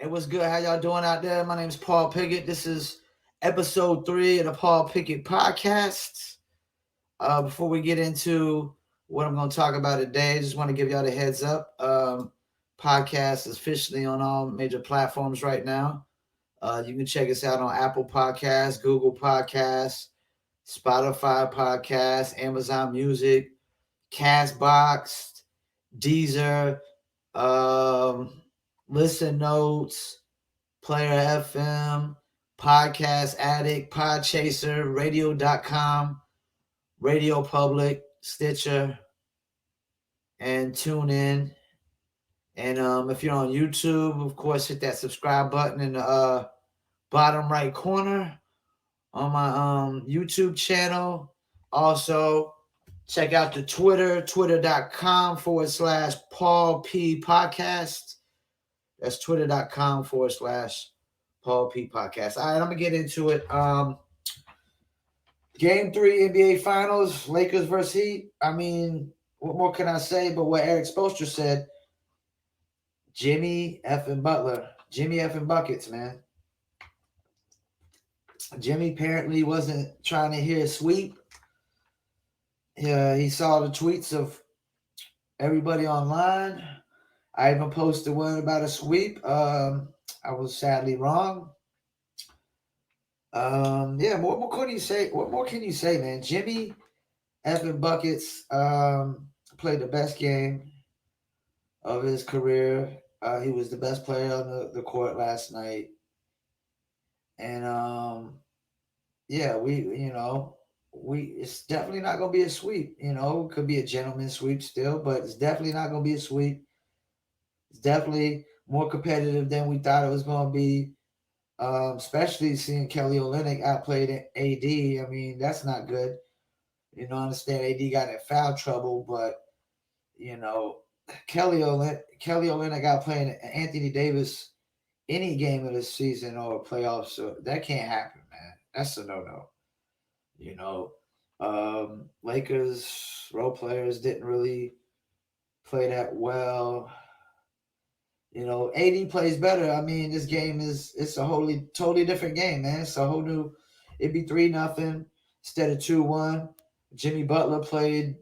Hey, what's good? How y'all doing out there? My name is Paul Pickett. This is episode 3 of the Paul Pickett podcast. Before we get into what I'm going to talk about today, I just want to give y'all the heads up. Podcast is officially on all major platforms right now. You can check us out on Apple Podcasts, Google Podcasts, Spotify Podcasts, Amazon Music, Castbox, Deezer, um, Listen Notes, Player FM, Podcast Addict, Podchaser, Radio.com, Radio Public, Stitcher, and TuneIn. And if you're on YouTube, of course, hit that subscribe button in the bottom right corner on my YouTube channel. Also, check out the Twitter, twitter.com/Paul P Podcast. That's twitter.com/Paul P Podcast. All right, I'm going to get into it. Game 3 NBA Finals, Lakers versus Heat. I mean, what more can I say but what Eric Spoelstra said? Jimmy effing Butler. Jimmy effing Buckets, man. Jimmy apparently wasn't trying to hear a sweep. He saw the tweets of everybody online. I even posted one about a sweep. I was sadly wrong. Yeah, what more can you say? What more can you say, man? Jimmy effing Buckets played the best game of his career. He was the best player on the court last night. And yeah, it's definitely not gonna be a sweep. It could be a gentleman's sweep still, but it's definitely not gonna be a sweep. It's definitely more competitive than we thought it was gonna be. Especially seeing Kelly Olynyk outplayed AD. I mean, that's not good. I understand AD got in foul trouble, but you know, Kelly Olynyk outplaying Anthony Davis any game of the season or playoffs. So that can't happen, man. That's a no-no. You know, Lakers role players didn't really play that well. AD plays better. I mean, this game it's a totally different game, man. It's a whole new. It'd be 3-0 instead of 2-1. Jimmy Butler played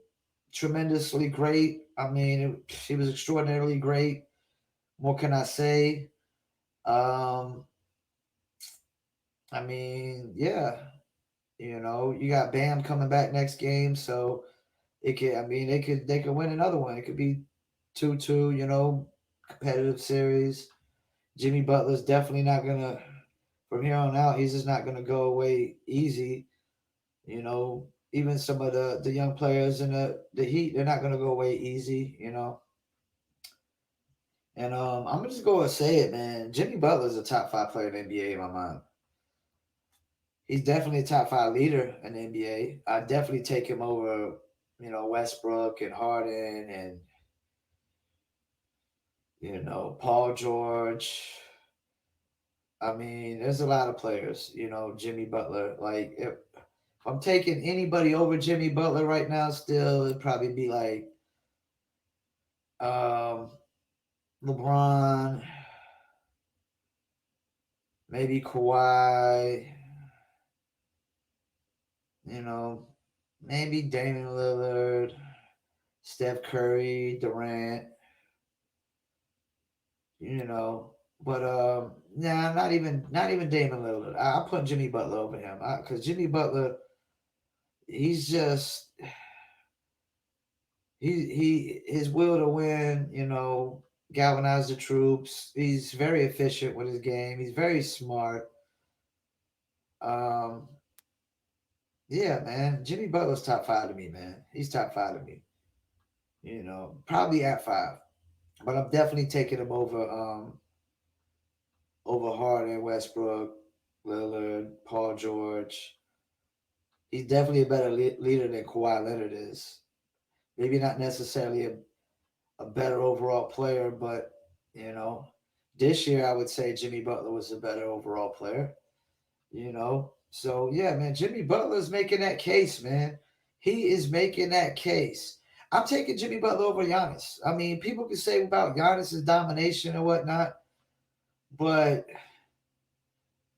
tremendously great. I mean, he was extraordinarily great. What can I say? I mean, yeah, you got Bam coming back next game, so it could. I mean, they could win another one. It could be 2-2. Competitive series. Jimmy Butler's definitely not gonna. From here on out, he's just not gonna go away easy. Even some of the young players in the Heat, they're not gonna go away easy. And I'm just going to say it, man. Jimmy Butler's a top 5 player in the NBA in my mind. He's definitely a top 5 leader in the NBA. I definitely take him over, Westbrook and Harden and Paul George. I mean, there's a lot of players. Jimmy Butler. Like if I'm taking anybody over Jimmy Butler right now, still it'd probably be like um, LeBron, maybe Kawhi. You know, maybe Damian Lillard, Steph Curry, Durant, you know. But nah, not even Damian Lillard. I'm putting Jimmy Butler over him because Jimmy Butler, he's just his will to win. Galvanize the troops. He's very efficient with his game. He's very smart. Um, yeah, man. Jimmy Butler's top 5 to me, man. He's top 5 to me. Probably at 5. But I'm definitely taking him over Harden, Westbrook, Lillard, Paul George. He's definitely a better leader than Kawhi Leonard is. Maybe not necessarily a better overall player, but this year I would say Jimmy Butler was a better overall player. So yeah, man, Jimmy Butler's making that case, man. He is making that case. I'm taking Jimmy Butler over Giannis. I mean, people can say about Giannis's domination or whatnot, But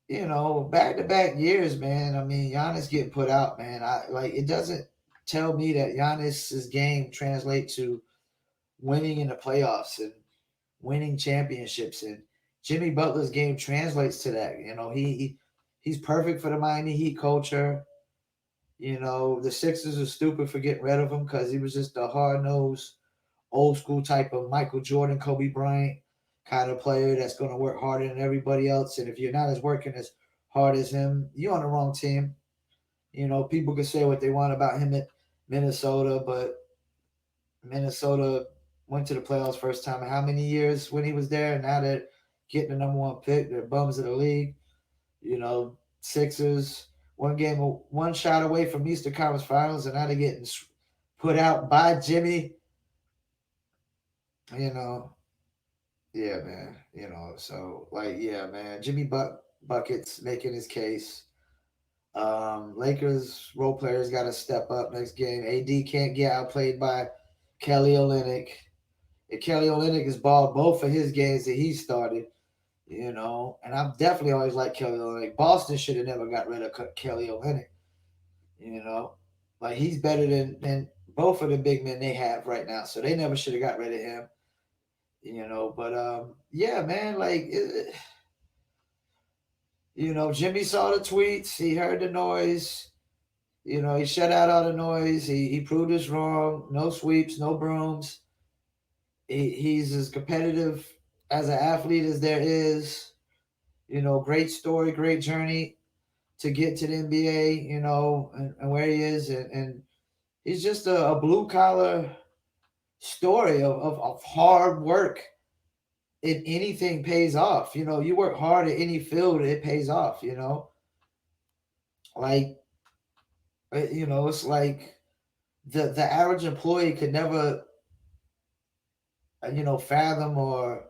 back-to-back years, man. I mean, Giannis getting put out, man. It doesn't tell me that Giannis's game translates to winning in the playoffs and winning championships. And Jimmy Butler's game translates to that. He's perfect for the Miami Heat culture. The Sixers are stupid for getting rid of him because he was just a hard-nosed, old-school type of Michael Jordan, Kobe Bryant kind of player that's going to work harder than everybody else. And if you're not as working as hard as him, you're on the wrong team. People can say what they want about him at Minnesota, but Minnesota went to the playoffs first time in how many years when he was there? And now they're getting the number one pick. They're bums of the league. Sixers, one shot away from Eastern Conference Finals, and now they're getting put out by Jimmy. You know, yeah, man. So yeah, man. Jimmy Buckets making his case. Lakers role players got to step up next game. AD can't get outplayed by Kelly Olynyk. If Kelly Olynyk is balled both of his games that he started, and I've definitely always liked Kelly Olynyk. Boston should have never got rid of Kelly Olynyk. He's better than both of the big men they have right now, so they never should have got rid of him. But yeah, man, Jimmy saw the tweets, he heard the noise. He shut out all the noise. He proved us wrong. No sweeps, no brooms. He's as competitive as an athlete as there is. Great story, great journey to get to the NBA, and where he is. And he's just a blue collar story of hard work. And anything pays off. You work hard at any field, it pays off, Like, it's like the average employee could never, fathom or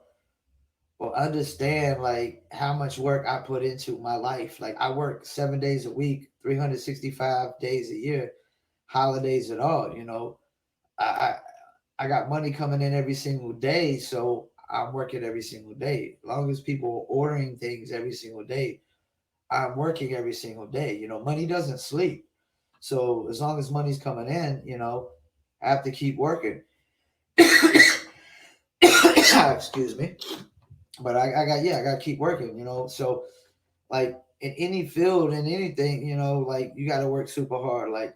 understand like how much work I put into my life. Like I work 7 days a week, 365 days a year, holidays and all. I I got money coming in every single day, so I'm working every single day. As long as people are ordering things every single day, I'm working every single day. Money doesn't sleep. So as long as money's coming in, I have to keep working. Excuse me. But I got to keep working, So like in any field in anything, like you got to work super hard. Like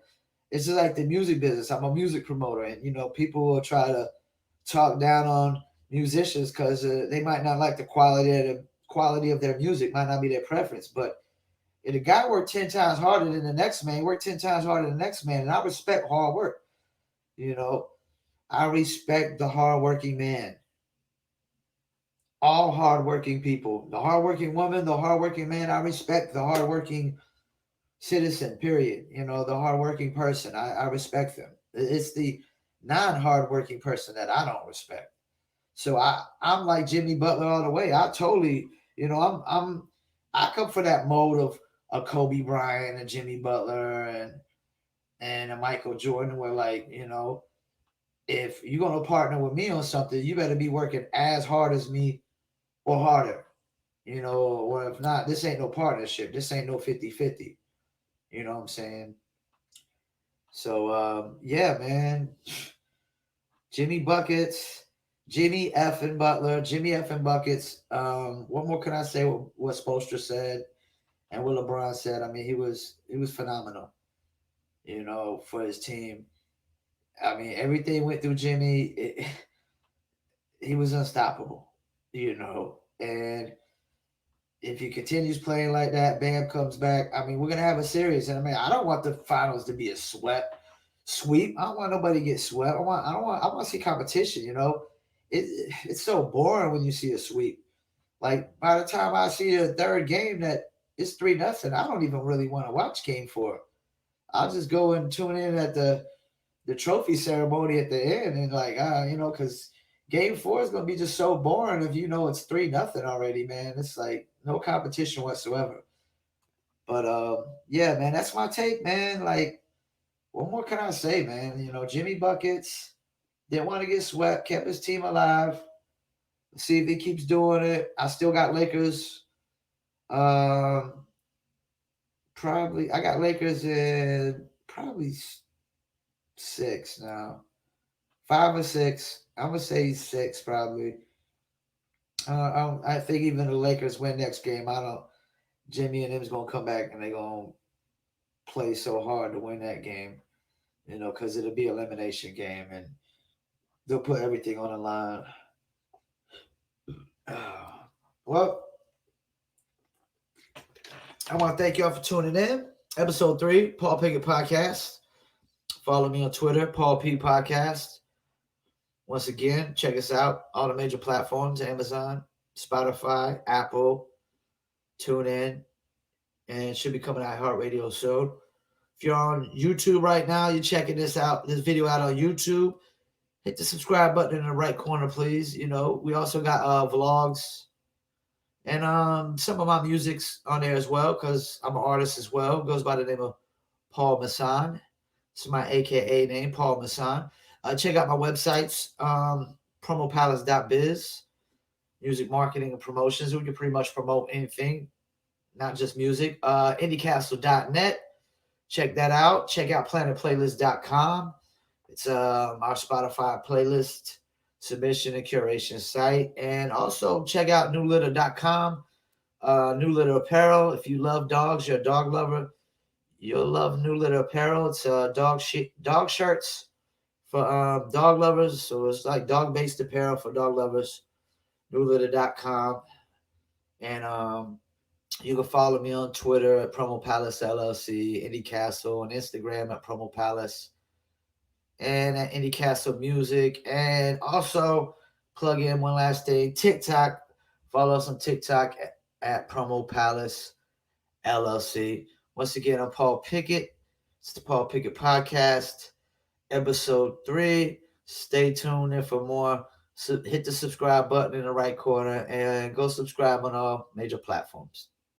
it's just like the music business. I'm a music promoter, and people will try to talk down on musicians because they might not like the quality of their music, might not be their preference. But if the guy worked 10 times harder than the next man, worked 10 times harder than the next man, and I respect hard work. You know, I respect the hardworking man. All hardworking people, the hardworking woman, the hardworking man. I respect the hardworking citizen. Period. The hardworking person. I respect them. It's the non-hardworking person that I don't respect. So I'm like Jimmy Butler all the way. I totally, I come for that mode of a Kobe Bryant and Jimmy Butler and a Michael Jordan, where if you're gonna partner with me on something, you better be working as hard as me or harder. Or if not, this ain't no partnership. This ain't no 50-50. You know what I'm saying? So yeah, man. Jimmy Buckets, Jimmy F and Butler, Jimmy F and Buckets. What more can I say? What Spoelstra said and what LeBron said. I mean, he was phenomenal. For his team. I mean, everything went through Jimmy. He was unstoppable. And if he continues playing like that, Bam comes back. I mean, we're gonna have a series, and I mean, I don't want the finals to be a sweep. I don't want nobody to get swept. I want to see competition. It's so boring when you see a sweep. Like by the time I see the third game that it's 3-0, I don't even really want to watch game 4. I'll just go and tune in at the trophy ceremony at the end and because game 4 is gonna be just so boring if it's 3-0 already, man. It's like no competition whatsoever. But yeah, man, that's my take, man. Like, what more can I say, man? Jimmy Buckets didn't want to get swept, kept his team alive. See if he keeps doing it. I still got Lakers. Um, Probably I got Lakers in probably 6 now, 5 or 6. I'm gonna say 6 probably. I think even the Lakers win next game. I don't. Jimmy and them's gonna come back and they gonna play so hard to win that game. Because it'll be elimination game and they'll put everything on the line. Well, I want to thank y'all for tuning in. Episode 3, Paul Pickett Podcast. Follow me on Twitter, Paul P Podcast. Once again, check us out. All the major platforms, Amazon, Spotify, Apple, TuneIn, and it should be coming out iHeartRadio soon. If you're on YouTube right now, you're checking this video out on YouTube, hit the subscribe button in the right corner, please. We also got vlogs and some of my music's on there as well because I'm an artist as well. It goes by the name of Paul Masson. It's my AKA name, Paul Masson. Check out my websites, promopalace.biz, music marketing and promotions. We can pretty much promote anything, not just music. IndieCastle.net. Check that out. Check out planetplaylist.com. It's our Spotify playlist submission and curation site. And also check out newlitter.com. New Litter Apparel. If you love dogs, you're a dog lover, you'll love New Litter Apparel. It's dog shirts for dog lovers. So it's like dog-based apparel for dog lovers. Newlitter.com. And you can follow me on Twitter at Promo Palace LLC, Indie Castle, on Instagram at Promo Palace, and at Indie Castle Music. And also plug in one last thing, TikTok. Follow us on TikTok at Promo Palace LLC. Once again, I'm Paul Pickett. It's the Paul Pickett Podcast, episode 3. Stay tuned in for more. So hit the subscribe button in the right corner and go subscribe on all major platforms.